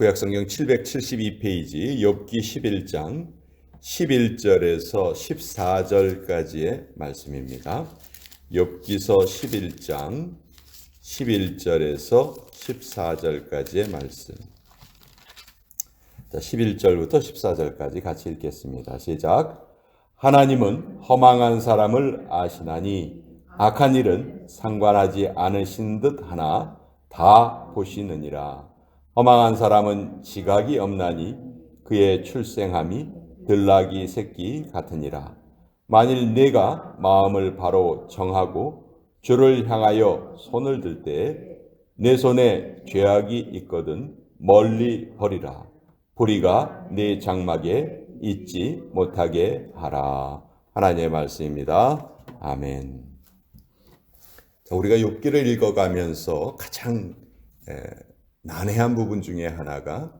구약성경 772페이지 욥기 11장 11절에서 14절까지의 말씀입니다. 욥기서 11장 11절에서 14절까지의 말씀. 자, 11절부터 14절까지 같이 읽겠습니다. 시작. 하나님은 허망한 사람을 아시나니 악한 일은 상관하지 않으신 듯 하나 다 보시느니라. 허망한 사람은 지각이 없나니 그의 출생함이 들나귀 새끼 같으니라. 만일 네가 마음을 바로 정하고 주를 향하여 손을 들 때 내 손에 죄악이 있거든 멀리 버리라. 불의가 네 장막에 있지 못하게 하라. 하나님의 말씀입니다. 아멘. 자, 우리가 욥기를 읽어가면서 가장 난해한 부분 중에 하나가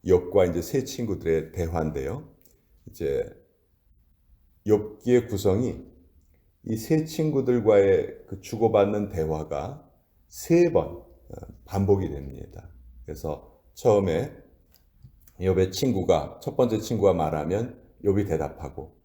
욥과 이제 세 친구들의 대화인데요. 이제 욥기의 구성이 이 세 친구들과의 그 주고받는 대화가 세 번 반복이 됩니다. 그래서 처음에 욥의 친구가 첫 번째 친구가 말하면 욥이 대답하고,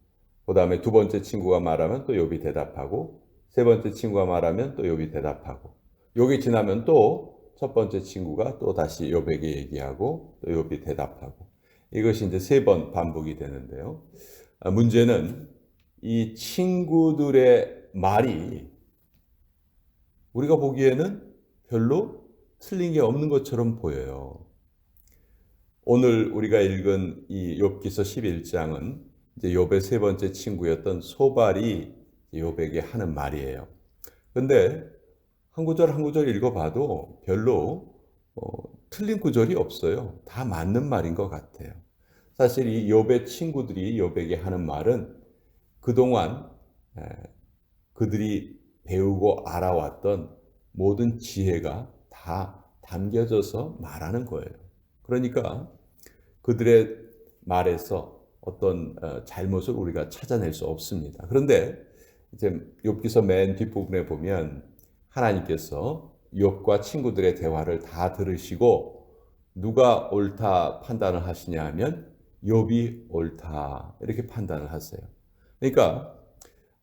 그 다음에 두 번째 친구가 말하면 또 욥이 대답하고, 세 번째 친구가 말하면 또 욥이 대답하고, 욥이 지나면 또 첫 번째 친구가 또 다시 욥에게 얘기하고 또 욥이 대답하고, 이것이 이제 세 번 반복이 되는데요. 문제는 이 친구들의 말이 우리가 보기에는 별로 틀린 게 없는 것처럼 보여요. 오늘 우리가 읽은 이 욥기서 11장은 이제 욥의 세 번째 친구였던 소발이 욥에게 하는 말이에요. 근데 한 구절 한 구절 읽어봐도 별로 틀린 구절이 없어요. 다 맞는 말인 것 같아요. 사실 이 욥의 친구들이 욥에게 하는 말은 그동안 그들이 배우고 알아왔던 모든 지혜가 다 담겨져서 말하는 거예요. 그러니까 그들의 말에서 어떤 잘못을 우리가 찾아낼 수 없습니다. 그런데 이제 욥기서 맨 뒷부분에 보면 하나님께서 욥과 친구들의 대화를 다 들으시고 누가 옳다 판단을 하시냐 하면 욥이 옳다 이렇게 판단을 하세요. 그러니까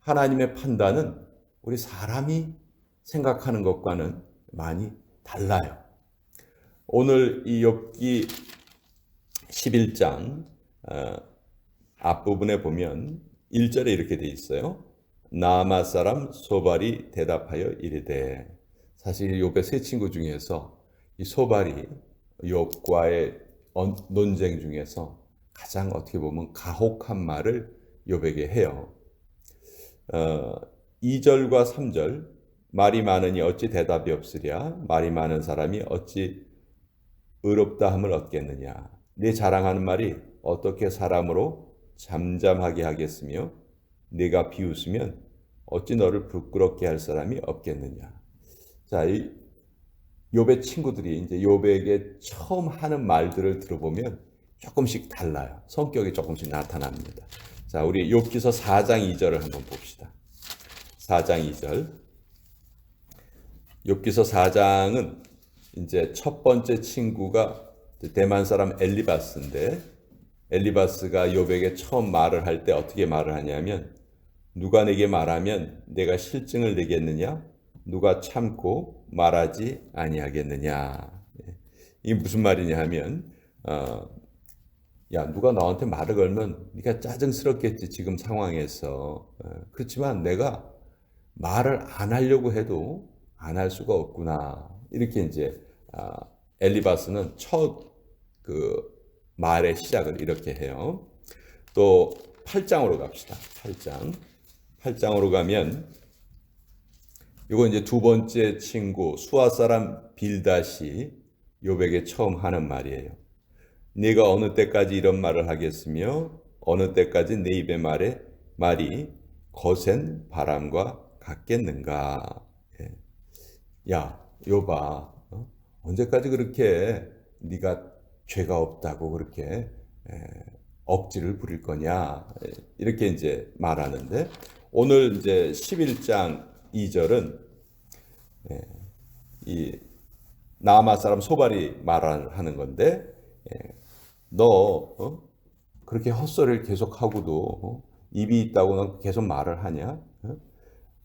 하나님의 판단은 우리 사람이 생각하는 것과는 많이 달라요. 오늘 이 욥기 11장 앞부분에 보면 1절에 이렇게 돼 있어요. 나아마 사람 소발이 대답하여 이르되. 사실 욥의 세 친구 중에서 이 소발이 욥과의 논쟁 중에서 가장 어떻게 보면 가혹한 말을 욥에게 해요. 2절과 3절 말이 많으니 어찌 대답이 없으랴. 말이 많은 사람이 어찌 의롭다함을 얻겠느냐. 네 자랑하는 말이 어떻게 사람으로 잠잠하게 하겠으며 네가 비웃으면 어찌 너를 부끄럽게 할 사람이 없겠느냐. 자, 이 욥의 친구들이 이제 욥에게 처음 하는 말들을 들어보면 조금씩 달라요. 성격이 조금씩 나타납니다. 자, 우리 욥기서 4장 2절을 한번 봅시다. 4장 2절. 욥기서 4장은 이제 첫 번째 친구가 대만 사람 엘리바스인데, 엘리바스가 욥에게 처음 말을 할 때 어떻게 말을 하냐면, 누가 내게 말하면 내가 실증을 내겠느냐? 누가 참고 말하지 아니하겠느냐? 이게 무슨 말이냐 하면, 야, 누가 너한테 말을 걸면 네가 짜증스럽겠지, 지금 상황에서. 그렇지만 내가 말을 안 하려고 해도 안 할 수가 없구나. 이렇게 이제 엘리바스는 첫 그 말의 시작을 이렇게 해요. 또 8장으로 갑시다. 8장으로 가면 이거 이제 두 번째 친구 수아 사람 빌닷이 욥에게 처음 하는 말이에요. 네가 어느 때까지 이런 말을 하겠으며 어느 때까지 내 입의 말이 거센 바람과 같겠는가. 야, 욥아, 언제까지 그렇게 네가 죄가 없다고 그렇게 억지를 부릴 거냐, 이렇게 이제 말하는데, 오늘 이제 11장 2절은 이 나아마 사람 소발이 말하는 건데, 너 그렇게 헛소리를 계속하고도 입이 있다고 넌 계속 말을 하냐?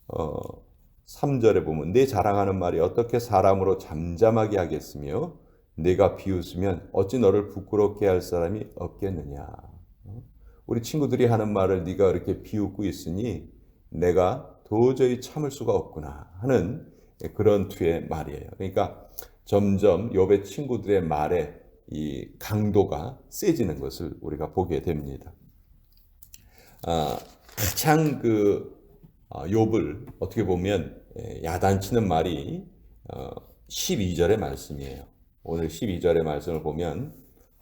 3절에 보면 내 자랑하는 말이 어떻게 사람으로 잠잠하게 하겠으며 내가 비웃으면 어찌 너를 부끄럽게 할 사람이 없겠느냐. 우리 친구들이 하는 말을 네가 이렇게 비웃고 있으니 내가 도저히 참을 수가 없구나 하는 그런 투의 말이에요. 그러니까 점점 욥의 친구들의 말에 이 강도가 세지는 것을 우리가 보게 됩니다. 가장 욥을 어떻게 보면 야단치는 말이 12절의 말씀이에요. 오늘 12절의 말씀을 보면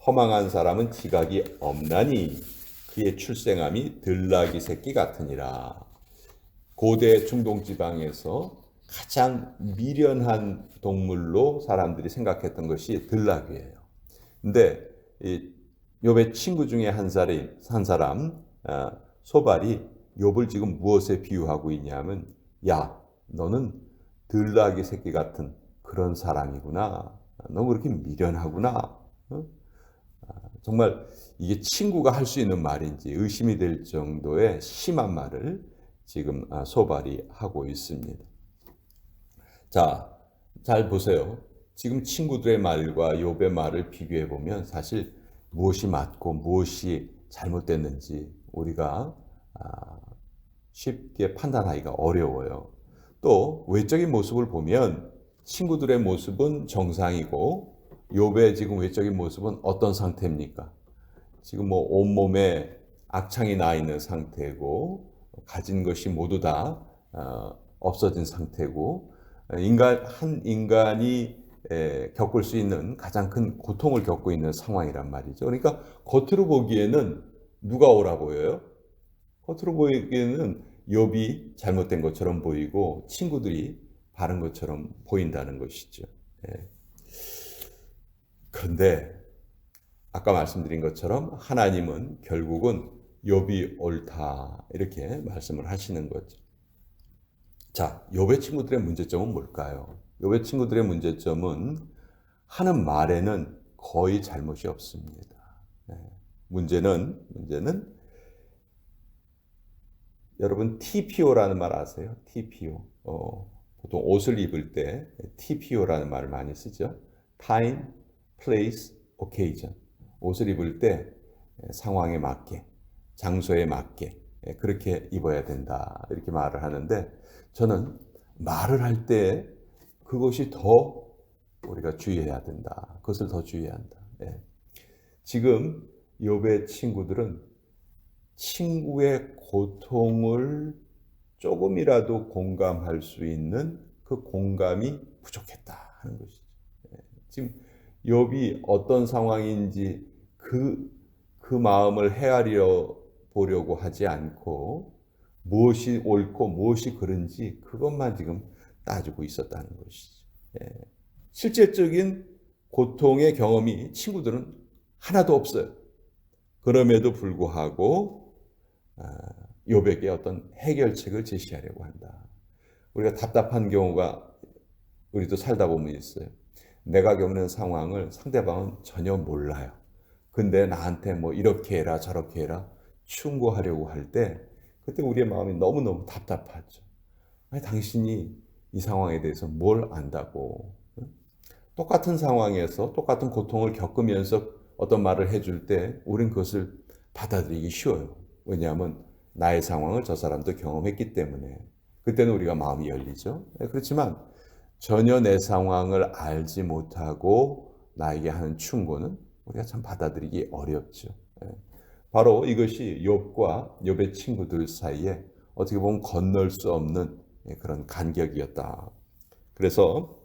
허망한 사람은 지각이 없나니 그의 출생함이 들나귀 새끼 같으니라. 고대 중동 지방에서 가장 미련한 동물로 사람들이 생각했던 것이 들나귀예요. 근데 이 욥의 친구 중에 한 사람 소발이 욥을 지금 무엇에 비유하고 있냐면 야 너는 들나귀 새끼 같은 그런 사람이구나. 너 그렇게 미련하구나. 정말 이게 친구가 할 수 있는 말인지 의심이 될 정도의 심한 말을 지금 소발이 하고 있습니다. 자, 잘 보세요. 지금 친구들의 말과 욥의 말을 비교해 보면 사실 무엇이 맞고 무엇이 잘못됐는지 우리가 쉽게 판단하기가 어려워요. 또 외적인 모습을 보면 친구들의 모습은 정상이고 욥의 지금 외적인 모습은 어떤 상태입니까? 지금 뭐 온몸에 악창이 나 있는 상태고 가진 것이 모두 다 없어진 상태고 한 인간이 겪을 수 있는 가장 큰 고통을 겪고 있는 상황이란 말이죠. 그러니까 겉으로 보기에는 누가 옳아 보여요? 겉으로 보기에는 욥이 잘못된 것처럼 보이고 친구들이 바른 것처럼 보인다는 것이죠. 그런데 아까 말씀드린 것처럼 하나님은 결국은 욥이 옳다 이렇게 말씀을 하시는 거죠. 자, 욥의 친구들의 문제점은 뭘까요? 욥의 친구들의 문제점은 하는 말에는 거의 잘못이 없습니다. 문제는 여러분 TPO라는 말 아세요? TPO. 보통 옷을 입을 때 TPO라는 말을 많이 쓰죠. Time, Place, Occasion. 옷을 입을 때 상황에 맞게, 장소에 맞게 그렇게 입어야 된다. 이렇게 말을 하는데 저는 말을 할 때 그것이 더 우리가 주의해야 된다. 그것을 더 주의해야 한다. 지금 욥의 친구들은 친구의 고통을 조금이라도 공감할 수 있는 그 공감이 부족했다 하는 것이죠. 지금 욥이 어떤 상황인지 그 마음을 헤아려 보려고 하지 않고 무엇이 옳고 무엇이 그른지 그것만 지금 따지고 있었다는 것이죠. 실제적인 고통의 경험이 친구들은 하나도 없어요. 그럼에도 불구하고 욥에게 어떤 해결책을 제시하려고 한다. 우리가 답답한 경우가 우리도 살다 보면 있어요. 내가 겪는 상황을 상대방은 전혀 몰라요. 근데 나한테 뭐 이렇게 해라 저렇게 해라 충고하려고 할 때 그때 우리의 마음이 너무너무 답답하죠. 아니, 당신이 이 상황에 대해서 뭘 안다고. 똑같은 상황에서 똑같은 고통을 겪으면서 어떤 말을 해줄 때 우린 그것을 받아들이기 쉬워요. 왜냐하면 나의 상황을 저 사람도 경험했기 때문에 그때는 우리가 마음이 열리죠. 그렇지만 전혀 내 상황을 알지 못하고 나에게 하는 충고는 우리가 참 받아들이기 어렵죠. 바로 이것이 욥과 욥의 친구들 사이에 어떻게 보면 건널 수 없는 그런 간격이었다. 그래서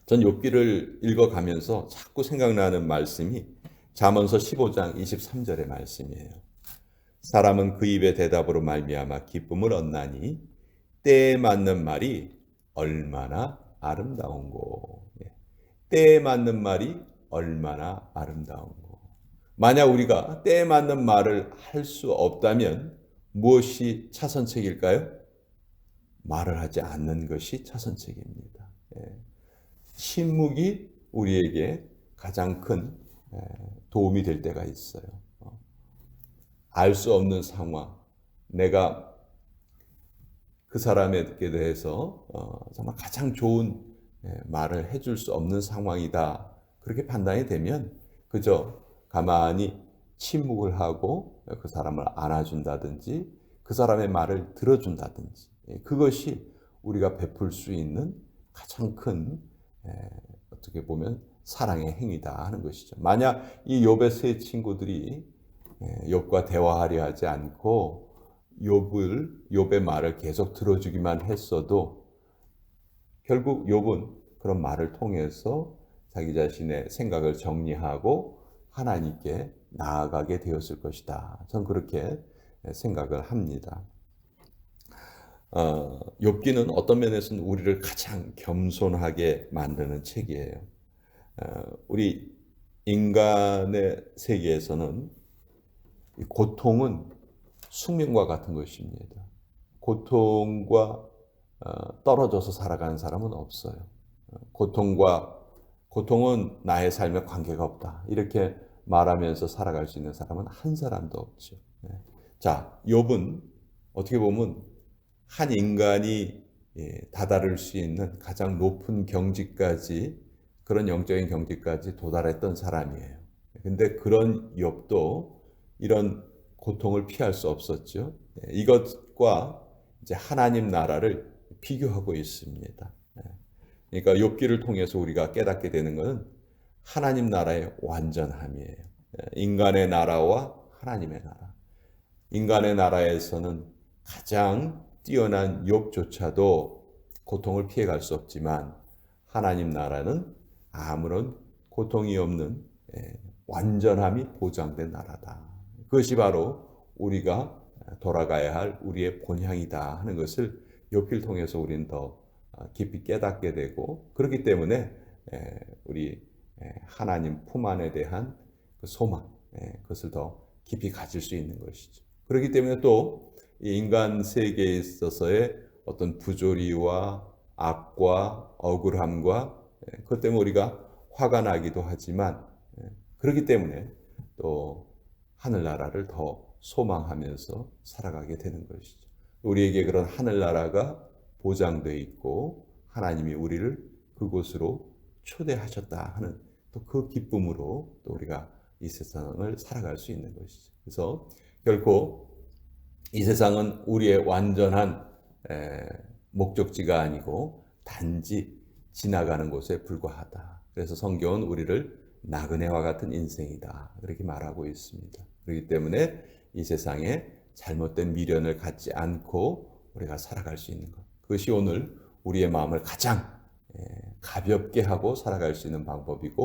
전 욥기를 읽어가면서 자꾸 생각나는 말씀이 잠언서 15장 23절의 말씀이에요. 사람은 그 입의 대답으로 말미암아 기쁨을 얻나니 때에 맞는 말이 얼마나 아름다운고. 때에 맞는 말이 얼마나 아름다운고. 만약 우리가 때에 맞는 말을 할 수 없다면 무엇이 차선책일까요? 말을 하지 않는 것이 차선책입니다. 침묵이 우리에게 가장 큰 도움이 될 때가 있어요. 알 수 없는 상황, 내가 그 사람에게 대해서 정말 가장 좋은 말을 해줄 수 없는 상황이다. 그렇게 판단이 되면 그저 가만히 침묵을 하고 그 사람을 안아준다든지 그 사람의 말을 들어준다든지 그것이 우리가 베풀 수 있는 가장 큰 어떻게 보면 사랑의 행위다 하는 것이죠. 만약 이 욥의 세 친구들이 욥과 대화하려 하지 않고 욥의 말을 계속 들어주기만 했어도 결국 욥은 그런 말을 통해서 자기 자신의 생각을 정리하고 하나님께 나아가게 되었을 것이다. 저는 그렇게 생각을 합니다. 욥기는 어떤 면에서는 우리를 가장 겸손하게 만드는 책이에요. 우리 인간의 세계에서는 고통은 숙명과 같은 것입니다. 고통과 떨어져서 살아가는 사람은 없어요. 고통은 나의 삶에 관계가 없다. 이렇게 말하면서 살아갈 수 있는 사람은 한 사람도 없죠. 자, 욥은 어떻게 보면 한 인간이 다다를 수 있는 가장 높은 경지까지 그런 영적인 경지까지 도달했던 사람이에요. 근데 그런 욥도 이런 고통을 피할 수 없었죠. 이것과 이제 하나님 나라를 비교하고 있습니다. 그러니까 욥기를 통해서 우리가 깨닫게 되는 것은 하나님 나라의 완전함이에요. 인간의 나라와 하나님의 나라. 인간의 나라에서는 가장 뛰어난 욥조차도 고통을 피해갈 수 없지만 하나님 나라는 아무런 고통이 없는 완전함이 보장된 나라다. 그것이 바로 우리가 돌아가야 할 우리의 본향이다 하는 것을 욥기를 통해서 우리는 더 깊이 깨닫게 되고 그렇기 때문에 우리 하나님 품 안에 대한 그 소망 그것을 더 깊이 가질 수 있는 것이죠. 그렇기 때문에 또 이 인간 세계에 있어서의 어떤 부조리와 악과 억울함과 그것 때문에 우리가 화가 나기도 하지만 그렇기 때문에 또 하늘나라를 더 소망하면서 살아가게 되는 것이죠. 우리에게 그런 하늘나라가 보장되어 있고 하나님이 우리를 그곳으로 초대하셨다 하는 또 그 기쁨으로 또 우리가 이 세상을 살아갈 수 있는 것이죠. 그래서 결코 이 세상은 우리의 완전한 목적지가 아니고 단지 지나가는 곳에 불과하다. 그래서 성경은 우리를 나그네와 같은 인생이다. 그렇게 말하고 있습니다. 그렇기 때문에 이 세상에 잘못된 미련을 갖지 않고 우리가 살아갈 수 있는 것. 그것이 오늘 우리의 마음을 가장 가볍게 하고 살아갈 수 있는 방법이고